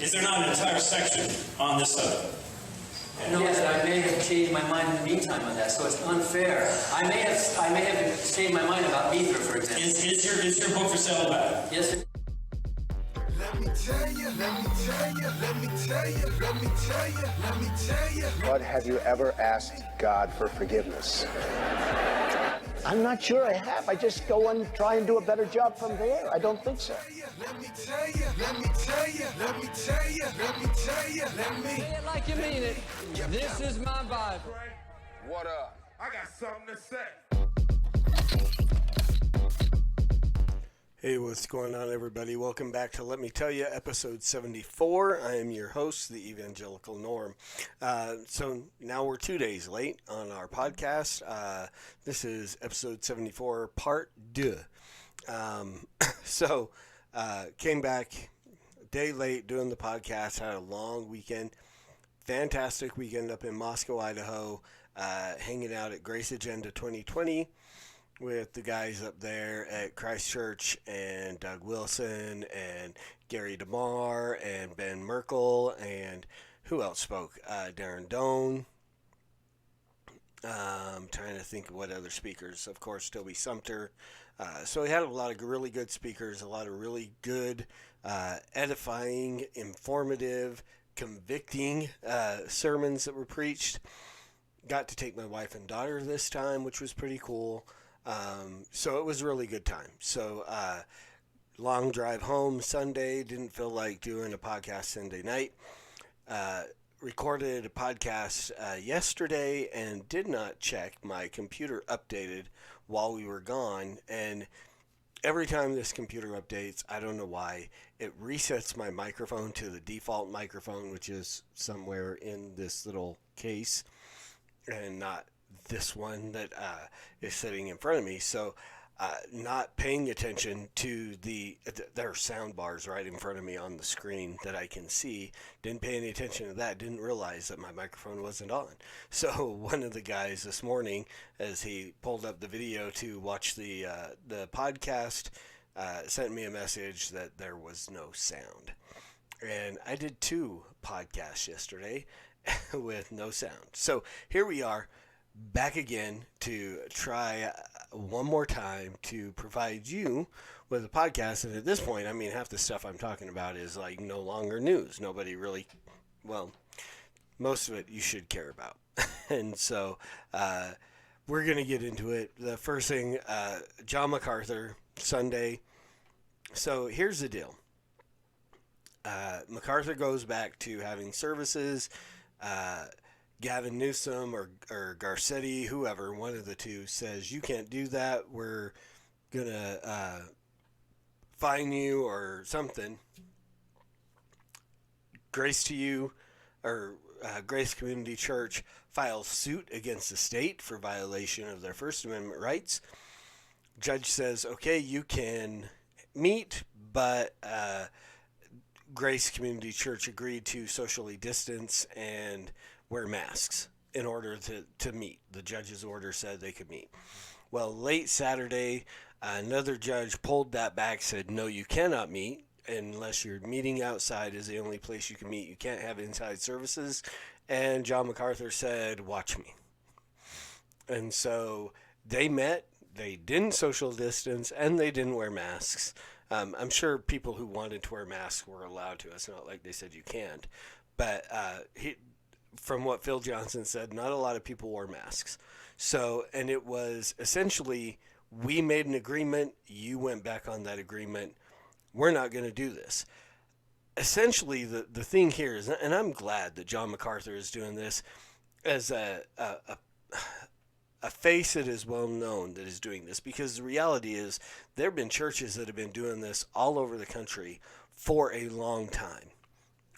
Is there not an entire section on this subject? Yes, I may have changed my mind in the meantime on that, so it's unfair. I may have changed my mind about Ether, for example. Is your book for sale back? Yes, it Let me tell you, let me tell you, let me tell you, let me tell you, let me tell you. But have you ever asked God for forgiveness? I'm not sure I have. I just go and try and do a better job from there. I don't think so. Let me tell you, let me tell you, let me tell you, let me tell you, let me. Say it like you mean it. This is my Bible. What up? I got something to say. Hey, what's going on, everybody? Welcome back to Let Me Tell You, episode 74. I am your host, the Evangelical Norm. So now we're 2 days late on our podcast. This is episode 74, part 2. Came back a day late doing the podcast, had a long weekend, fantastic weekend up in Moscow, Idaho, hanging out at Grace Agenda 2020. With the guys up there at Christ Church and Doug Wilson and Gary DeMar and Ben Merkel and who else spoke? Darren Doan. I'm trying to think of what other speakers. Of course, Toby Sumter. So we had a lot of really good speakers, a lot of really good, edifying, informative, convicting sermons that were preached. Got to take my wife and daughter this time, which was pretty cool. So it was a really good time. So, long drive home Sunday, didn't feel like doing a podcast Sunday night. Recorded a podcast yesterday and did not check my computer updated while we were gone. And every time this computer updates, I don't know why, it resets my microphone to the default microphone, which is somewhere in this little case and not this one that is sitting in front of me. So not paying attention to there are sound bars right in front of me on the screen that I can see. Didn't pay any attention to that. Didn't realize that my microphone wasn't on. So one of the guys this morning, as he pulled up the video to watch the podcast, sent me a message that there was no sound. And I did 2 podcasts yesterday with no sound. So here we are, back again to try one more time to provide you with a podcast. And at this point, I mean, half the stuff I'm talking about is like no longer news. Nobody really, well, most of it you should care about. And so we're going to get into it. The first thing, John MacArthur, Sunday. So here's the deal. MacArthur goes back to having services. Gavin Newsom or Garcetti, whoever, one of the two, says, you can't do that, we're going to fine you or something. Grace to You, or Grace Community Church, files suit against the state for violation of their First Amendment rights. Judge says, okay, you can meet, but Grace Community Church agreed to socially distance and wear masks in order to meet. The judge's order said they could meet. Well, late Saturday, another judge pulled that back, said, no, you cannot meet unless you're meeting outside is the only place you can meet. You can't have inside services. And John MacArthur said, watch me. And so they met, they didn't social distance, and they didn't wear masks. I'm sure people who wanted to wear masks were allowed to. It's not like they said you can't. But from what Phil Johnson said, not a lot of people wore masks. So, and it was essentially, we made an agreement, you went back on that agreement, we're not going to do this. Essentially, the thing here is, and I'm glad that John MacArthur is doing this as a face that is well known that is doing this, because the reality is there have been churches that have been doing this all over the country for a long time.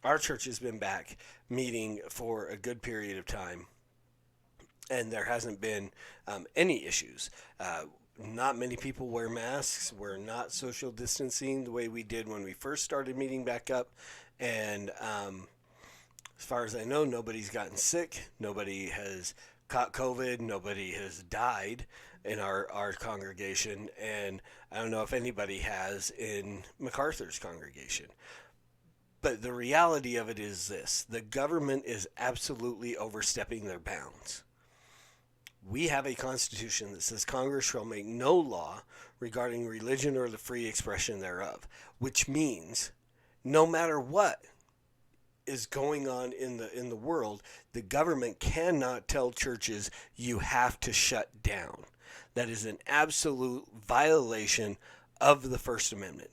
Our church has been back meeting for a good period of time, and there hasn't been any issues. Not many people wear masks. We're not social distancing the way we did when we first started meeting back up. And as far as I know, nobody's gotten sick. Nobody has caught COVID. Nobody has died in our congregation. And I don't know if anybody has in MacArthur's congregation. But the reality of it is this: the government is absolutely overstepping their bounds. We have a constitution that says Congress shall make no law regarding religion or the free expression thereof, which means no matter what is going on in the world, the government cannot tell churches you have to shut down. That is an absolute violation of the First Amendment.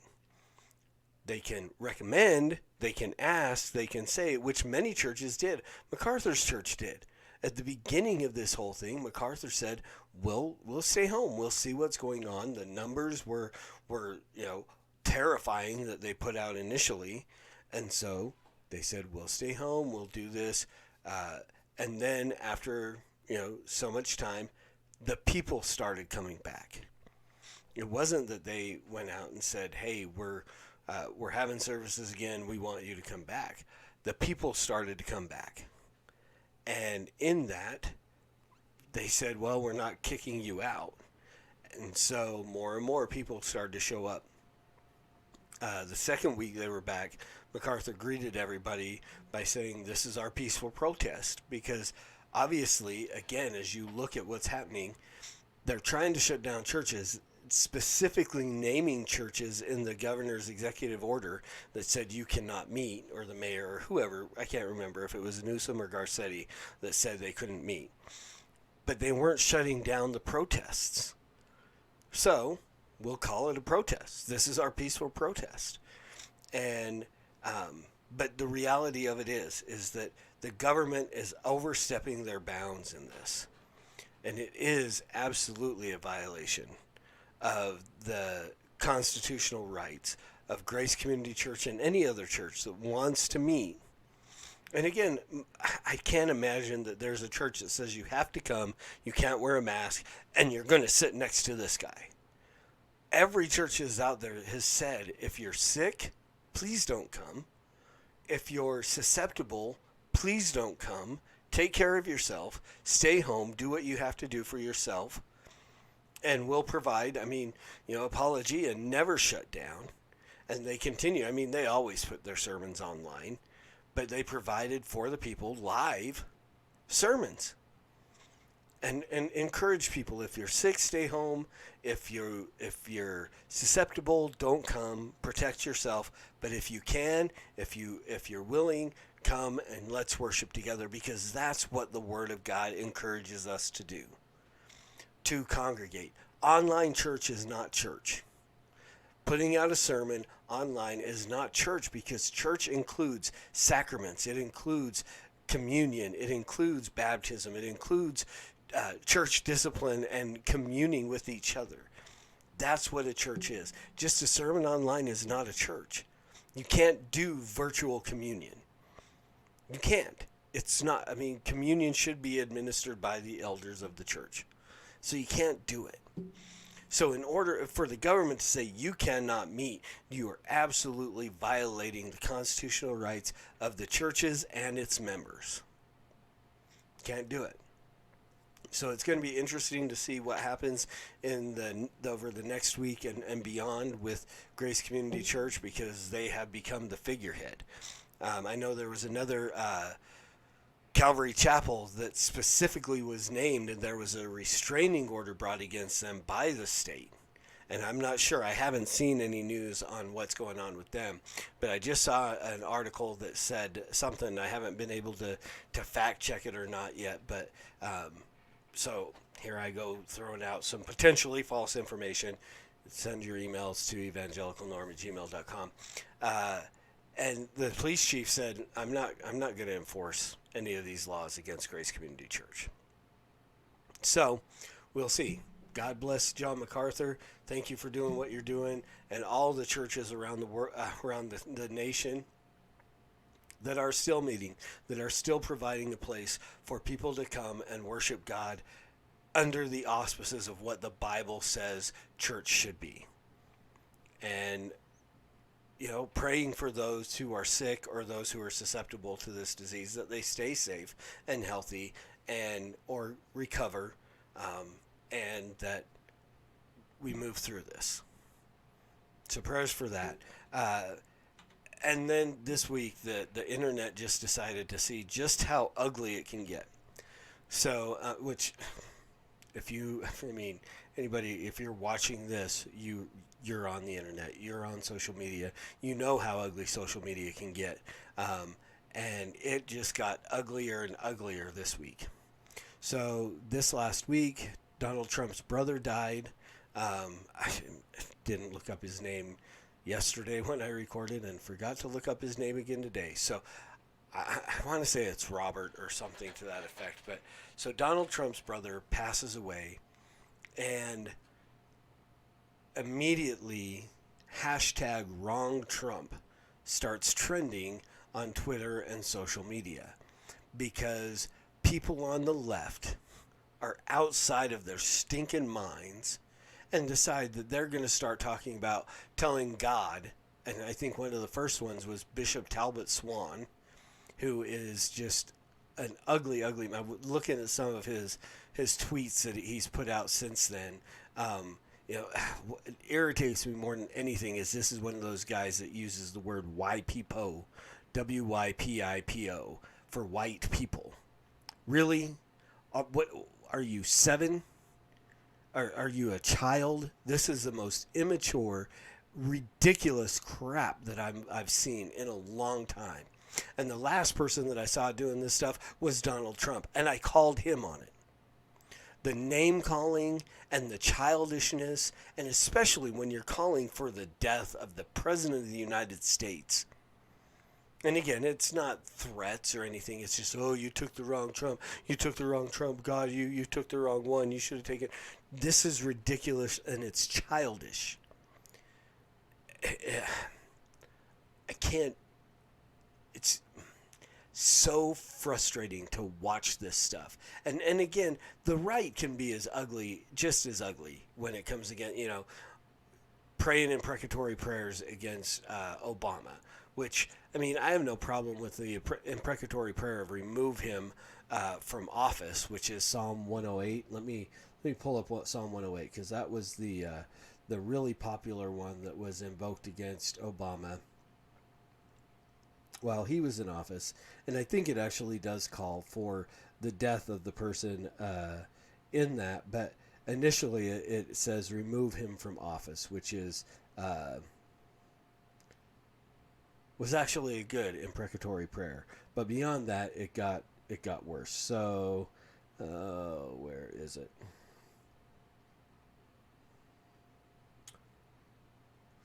They can recommend, they can ask, they can say, which many churches did. MacArthur's church did. At the beginning of this whole thing, MacArthur said, we'll stay home. We'll see what's going on. The numbers were terrifying that they put out initially. And so they said, we'll stay home. We'll do this. And then after, so much time, the people started coming back. It wasn't that they went out and said, hey, we're having services again. We want you to come back. The people started to come back. And in that, they said, well, we're not kicking you out. And so more and more people started to show up. The second week they were back, MacArthur greeted everybody by saying, this is our peaceful protest. Because obviously, again, as you look at what's happening, they're trying to shut down churches, specifically naming churches in the governor's executive order that said you cannot meet, or the mayor or whoever, I can't remember if it was Newsom or Garcetti that said they couldn't meet. But they weren't shutting down the protests. So we'll call it a protest. This is our peaceful protest. And but the reality of it is that the government is overstepping their bounds in this. And it is absolutely a violation of the constitutional rights of Grace Community Church and any other church that wants to meet. And again, I can't imagine that there's a church that says you have to come, you can't wear a mask, and you're going to sit next to this guy. Every church that's out there has said, if you're sick, please don't come. If you're susceptible, please don't come. Take care of yourself. Stay home. Do what you have to do for yourself. And we'll provide. Apologia never shut down. And they continue. They always put their sermons online. But they provided for the people live sermons. And encourage people, if you're sick, stay home. If you're susceptible, don't come. Protect yourself. But if you can, if you're willing, come and let's worship together, because that's what the Word of God encourages us to do. To congregate. Online church is not church. Putting out a sermon online is not church, because church includes sacraments. It includes communion. It includes baptism. It includes church discipline and communing with each other. That's what a church is. Just a sermon online is not a church. You can't do virtual communion. You can't. It's not. Communion should be administered by the elders of the church. So you can't do it. So in order for the government to say you cannot meet, you are absolutely violating the constitutional rights of the churches and its members. Can't do it. So it's going to be interesting to see what happens over the next week and beyond with Grace Community Church, because they have become the figurehead. I know there was another Calvary Chapel that specifically was named, and there was a restraining order brought against them by the state. And I'm not sure. I haven't seen any news on what's going on with them. But I just saw an article that said something. I haven't been able to fact check it or not yet. But so here I go throwing out some potentially false information. Send your emails to evangelicalnorm@gmail.com. And the police chief said, I'm not going to enforce any of these laws against Grace Community Church. So we'll see. God bless John MacArthur. Thank you for doing what you're doing, and all the churches around the world, around the nation, that are still meeting, that are still providing a place for people to come and worship God under the auspices of what the Bible says church should be. And praying for those who are sick or those who are susceptible to this disease, that they stay safe and healthy or recover, and that we move through this. So prayers for that. And then this week, the internet just decided to see just how ugly it can get. So, which, anybody, if you're watching this, you're on the internet, you're on social media, you know how ugly social media can get. And it just got uglier and uglier this week. So this last week, Donald Trump's brother died. I didn't look up his name yesterday when I recorded and forgot to look up his name again today. So I want to say it's Robert or something to that effect. But so Donald Trump's brother passes away, and immediately #WrongTrump starts trending on Twitter and social media, because people on the left are outside of their stinking minds and decide that they're going to start talking about telling God. And I think one of the first ones was Bishop Talbot Swan, who is just an ugly man. Looking at some of his tweets that he's put out since then, what irritates me more than anything is this is one of those guys that uses the word YPPO, WYPIPO, for white people. Really? What are you, 7? Are you a child? This is the most immature, ridiculous crap that I've seen in a long time. And the last person that I saw doing this stuff was Donald Trump, and I called him on it. The name calling and the childishness, and especially when you're calling for the death of the President of the United States. And again, it's not threats or anything. It's just, oh, you took the wrong Trump. You took the wrong Trump. God, you took the wrong one. You should have taken. This is ridiculous, and it's childish. I can't. It's so frustrating to watch this stuff. And again, the right can be as ugly, just as ugly when it comes again, praying imprecatory prayers against Obama, which, I have no problem with the imprecatory prayer of remove him from office, which is Psalm 108. Let me pull up what Psalm 108, because that was the really popular one that was invoked against Obama while he was in office. And I think it actually does call for the death of the person in that, but initially it says remove him from office, which is was actually a good imprecatory prayer. But beyond that, it got worse. So where is it?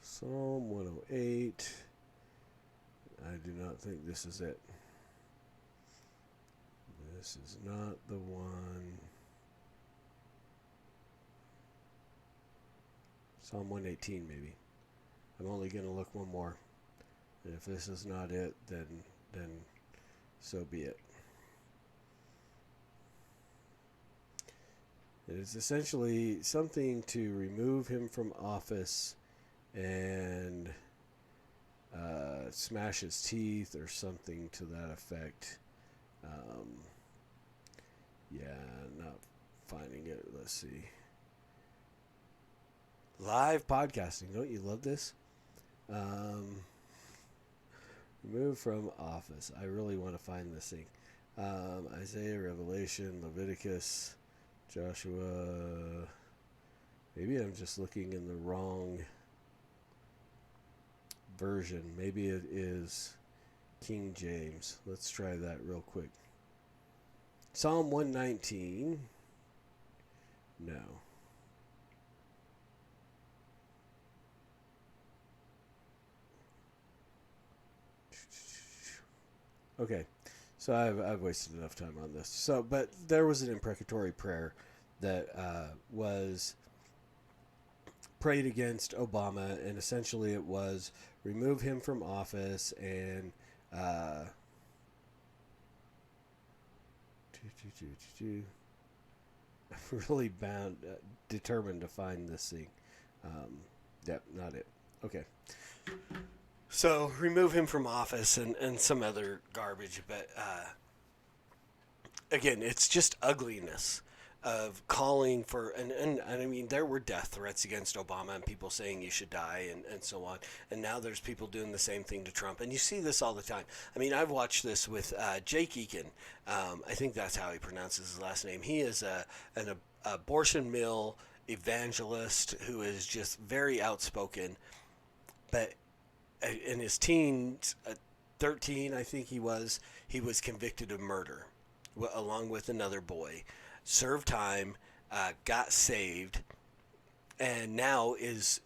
Psalm 108. I do not think this is it. This is not the one. Psalm 118 maybe. I'm only going to look one more. And if this is not it, then so be it. It is essentially something to remove him from office and smash his teeth or something to that effect. Not finding it. Let's see. Live podcasting. Don't you love this? Remove from office. I really want to find this thing. Isaiah, Revelation, Leviticus, Joshua. Maybe I'm just looking in the wrong version. Maybe it is King James. Let's try that real quick. Psalm 119. No. Okay, so I've wasted enough time on this. So, but there was an imprecatory prayer that was prayed against Obama, and essentially it was remove him from office and I'm really determined to find this thing. Yep, not it. Okay. So remove him from office and some other garbage, but again, it's just ugliness. calling for, and I mean, there were death threats against Obama and people saying you should die and so on. And now there's people doing the same thing to Trump. And you see this all the time. I mean, I've watched this with Jake Eakin. I think that's how he pronounces his last name. He is an abortion mill evangelist who is just very outspoken. But in his teens, 13, I think he was convicted of murder along with another boy. Served time, got saved, and now is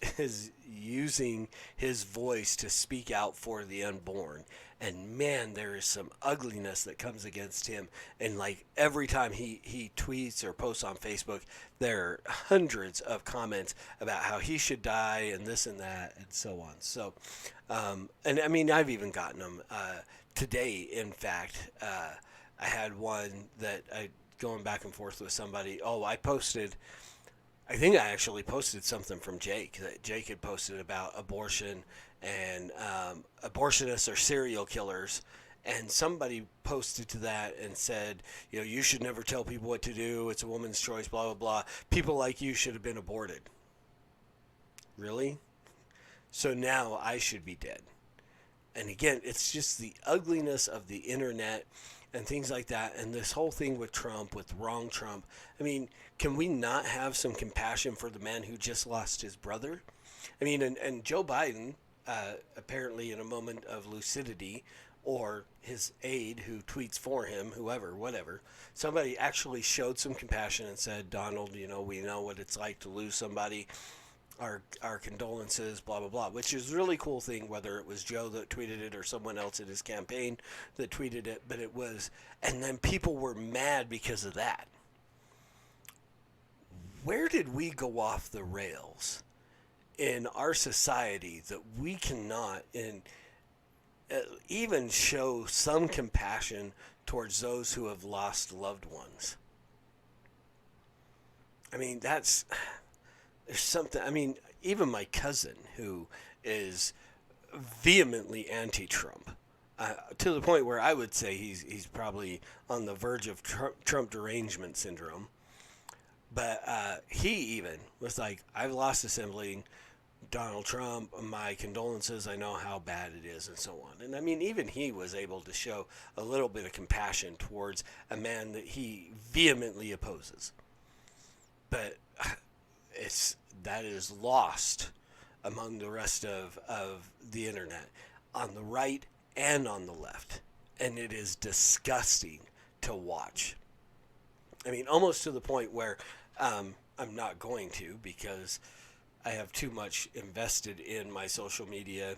using his voice to speak out for the unborn. And man, there is some ugliness that comes against him. And like every time he tweets or posts on Facebook, there are hundreds of comments about how he should die and this and that and so on. So, and I mean, I've even gotten them today. In fact, I had one that going back and forth with somebody. I think I actually posted something from Jake that Jake had posted about abortion and abortionists are serial killers. And somebody posted to that and said, you should never tell people what to do. It's a woman's choice, blah, blah, blah. People like you should have been aborted. Really? So now I should be dead. And again, it's just the ugliness of the internet and things like that. And this whole thing with Trump, with wrong Trump. I mean, can we not have some compassion for the man who just lost his brother? I mean, and Joe Biden, apparently in a moment of lucidity, or his aide who tweets for him, whoever, whatever, somebody actually showed some compassion and said, Donald, we know what it's like to lose somebody. Our condolences, blah, blah, blah, which is a really cool thing, whether it was Joe that tweeted it or someone else at his campaign that tweeted it, but it was, and then people were mad because of that. Where did we go off the rails in our society that we cannot even show some compassion towards those who have lost loved ones? I mean, there's something, I mean, even my cousin who is vehemently anti-Trump, to the point where I would say he's probably on the verge of Trump derangement syndrome. But he even was like, I've lost a sibling, Donald Trump, my condolences, I know how bad it is, and so on. And I mean, even he was able to show a little bit of compassion towards a man that he vehemently opposes. But that is lost among the rest of the internet, on the right and on the left. And it is disgusting to watch. I mean, almost to the point where I'm not going to, because I have too much invested in my social media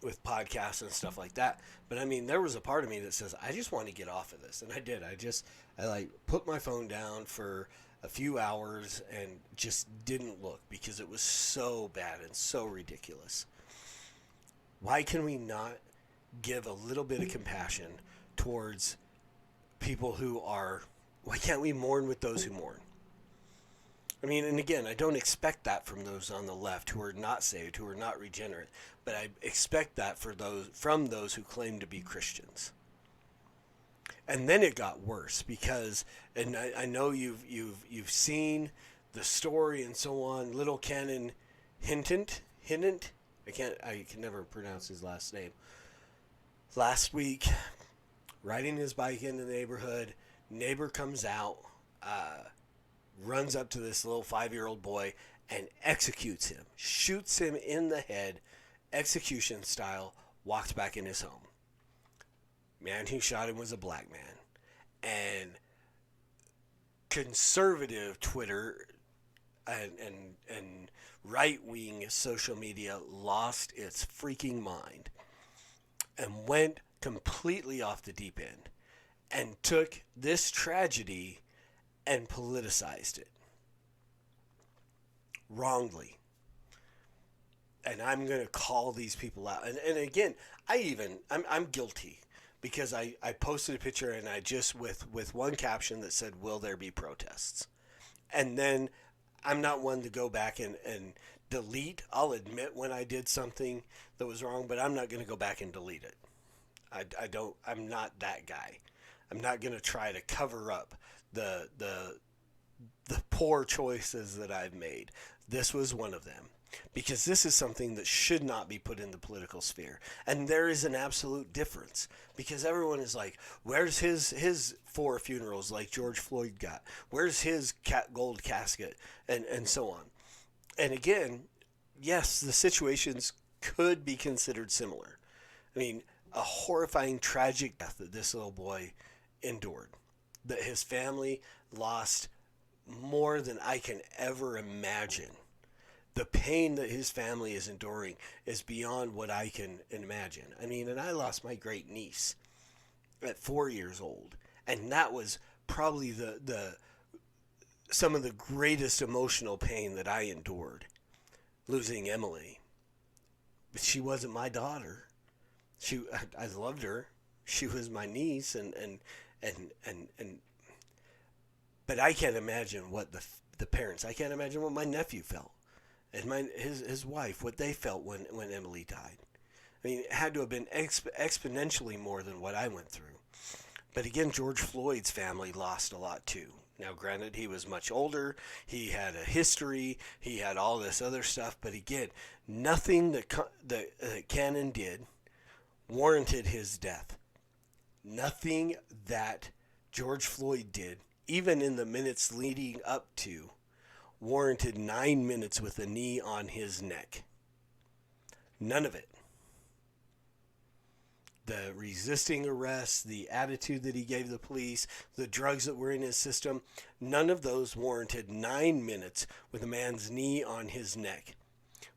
with podcasts and stuff like that. But I mean, there was a part of me that says, I just want to get off of this. And I did. I like put my phone down for a few hours and just didn't look, because it was so bad and so ridiculous. Why can we not give a little bit of compassion towards people why can't we mourn with those who mourn? I mean, and again, I don't expect that from those on the left who are not saved, who are not regenerate, but I expect that from those who claim to be Christians. And then it got worse, because, and I know you've seen the story and so on. Little Cannon Hinnant, I can never pronounce his last name. Last week, riding his bike in the neighborhood, neighbor comes out, runs up to this little 5-year-old boy and executes him, shoots him in the head, execution style, walks back in his home. Man who shot him was a black man. And conservative Twitter and right-wing social media lost its freaking mind and went completely off the deep end and took this tragedy and politicized it wrongly. And I'm going to call these people out. And again, I'm guilty, because I posted a picture and I just with one caption that said, will there be protests? And then I'm not one to go back and delete. I'll admit when I did something that was wrong, but I'm not going to go back and delete it. I'm not that guy. I'm not going to try to cover up the poor choices that I've made. This was one of them. Because this is something that should not be put in the political sphere. And there is an absolute difference. Because everyone is like, where's his 4 funerals like George Floyd got? Where's his gold casket? And so on. And again, yes, the situations could be considered similar. I mean, a horrifying, tragic death that this little boy endured. That his family lost more than I can ever imagine. The pain that his family is enduring is beyond what I can imagine. I mean, and I lost my great niece at 4 years old. And that was probably the some of the greatest emotional pain that I endured, losing Emily. But she wasn't my daughter. I loved her. She was my niece, but I can't imagine what the parents. I can't imagine what my nephew felt, and his wife, what they felt when Emily died. I mean, it had to have been exponentially more than what I went through. But again, George Floyd's family lost a lot too. Now, granted, he was much older. He had a history. He had all this other stuff. But again, nothing that Cannon did warranted his death. Nothing that George Floyd did, even in the minutes leading up to, warranted 9 minutes with a knee on his neck. None of it. The resisting arrest, the attitude that he gave the police, the drugs that were in his system, none of those warranted 9 minutes with a man's knee on his neck.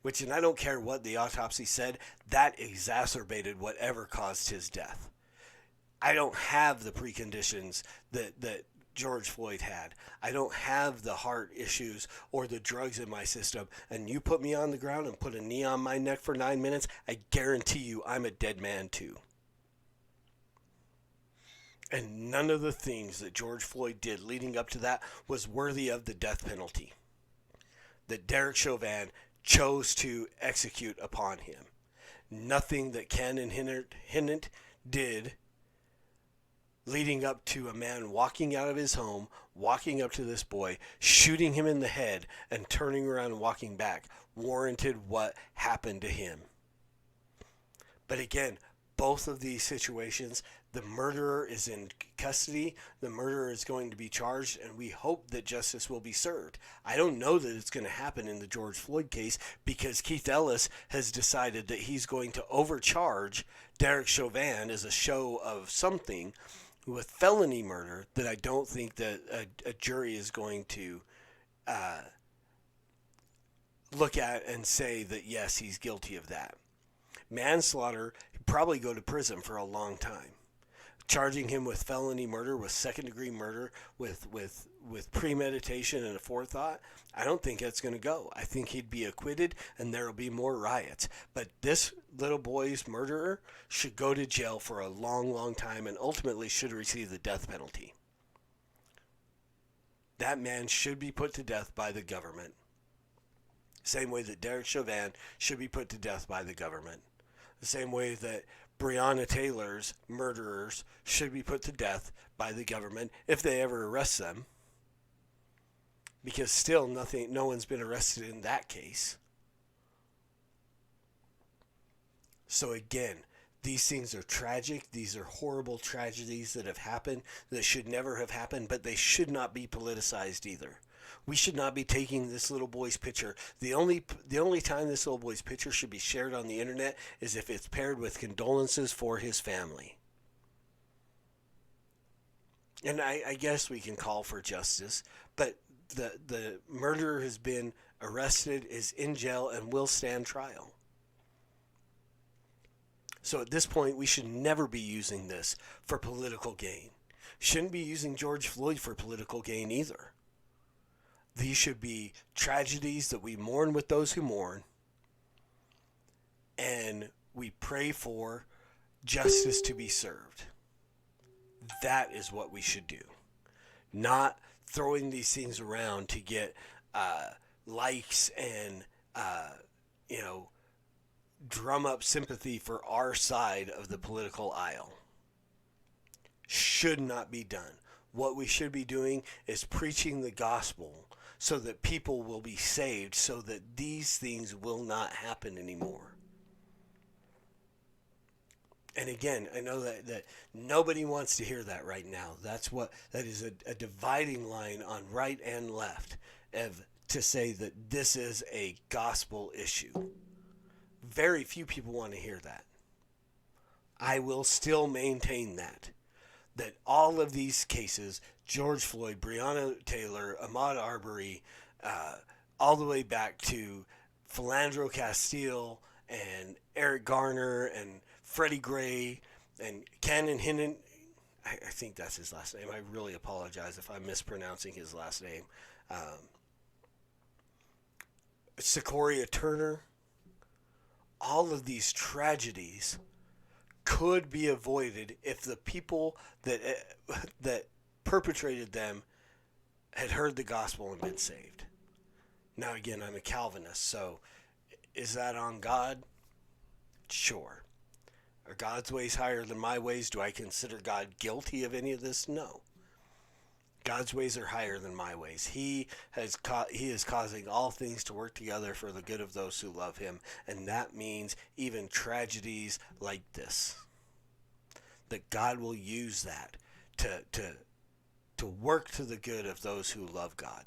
Which, and I don't care what the autopsy said, that exacerbated whatever caused his death. I don't have the preconditions that George Floyd had. I don't have the heart issues or the drugs in my system. And you put me on the ground and put a knee on my neck for 9 minutes, I guarantee you I'm a dead man too. And none of the things that George Floyd did leading up to that was worthy of the death penalty that Derek Chauvin chose to execute upon him. Nothing that Cannon Hinnant did leading up to a man walking out of his home, walking up to this boy, shooting him in the head, and turning around and walking back warranted what happened to him. But again, both of these situations, the murderer is in custody, the murderer is going to be charged, and we hope that justice will be served. I don't know that it's going to happen in the George Floyd case because Keith Ellis has decided that he's going to overcharge Derek Chauvin as a show of something with felony murder that I don't think that a jury is going to look at and say that, yes, he's guilty of that. Manslaughter, he'd probably go to prison for a long time. Charging him with felony murder, with second-degree murder, with premeditation and a forethought, I don't think that's going to go. I think he'd be acquitted and there will be more riots. But this little boy's murderer should go to jail for a long, long time and ultimately should receive the death penalty. That man should be put to death by the government. Same way that Derek Chauvin should be put to death by the government. The same way that Breonna Taylor's murderers should be put to death by the government if they ever arrest them. Because still no one's been arrested in that case. So again, these things are tragic. These are horrible tragedies that have happened that should never have happened, but they should not be politicized either. We should not be taking this little boy's picture. The only time this little boy's picture should be shared on the internet is if it's paired with condolences for his family. And I guess we can call for justice, but the murderer has been arrested, is in jail, and will stand trial. So at this point, we should never be using this for political gain. Shouldn't be using George Floyd for political gain either. These should be tragedies that we mourn with those who mourn, and we pray for justice to be served. That is what we should do. Not throwing these things around to get likes and, drum up sympathy for our side of the political aisle. Should not be done. What we should be doing is preaching the gospel so that people will be saved, so that these things will not happen anymore. And again, I know that nobody wants to hear that right now. That is a dividing line on right and left to say that this is a gospel issue. Very few people want to hear that. I will still maintain that all of these cases, George Floyd, Breonna Taylor, Ahmaud Arbery, all the way back to Philandro Castile and Eric Garner and Freddie Gray and Cannon Hinnant, I think that's his last name. I really apologize if I'm mispronouncing his last name. Sequoia Turner, all of these tragedies could be avoided if the people that perpetrated them had heard the gospel and been saved. Now again, I'm a Calvinist, so is that on God? Sure. Are God's ways higher than my ways? Do I consider God guilty of any of this? No. God's ways are higher than my ways. He is causing all things to work together for the good of those who love him, and that means even tragedies like this. That God will use that to work to the good of those who love God.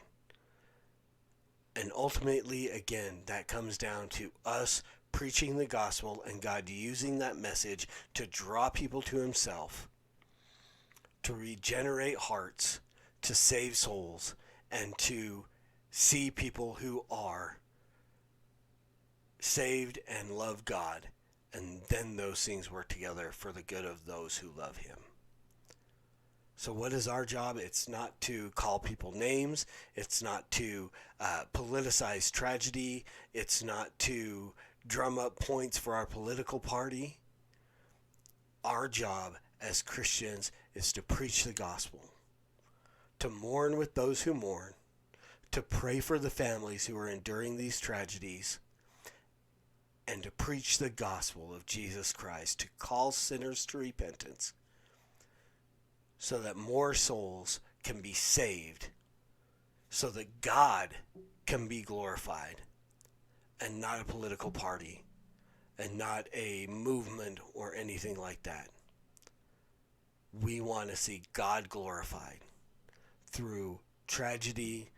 And ultimately, again, that comes down to us preaching the gospel and God using that message to draw people to himself, to regenerate hearts, to save souls, and to see people who are saved and love God, and then those things work together for the good of those who love him. So what is our job? It's not to call people names. It's not to politicize tragedy. It's not to drum up points for our political party. Our job as Christians is to preach the gospel, to mourn with those who mourn, to pray for the families who are enduring these tragedies, and to preach the gospel of Jesus Christ, to call sinners to repentance, so that more souls can be saved, so that God can be glorified, and not a political party, and not a movement or anything like that. We want to see God glorified through tragedy,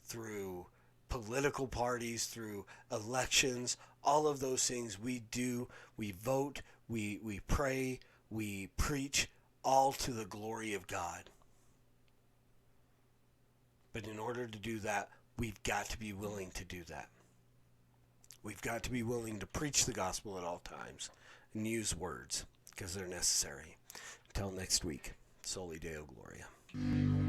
through political parties, through elections, all of those things we do. We vote, we pray, we preach, all to the glory of God. But in order to do that, we've got to be willing to do that. We've got to be willing to preach the gospel at all times and use words because they're necessary. Until next week, Soli Deo Gloria.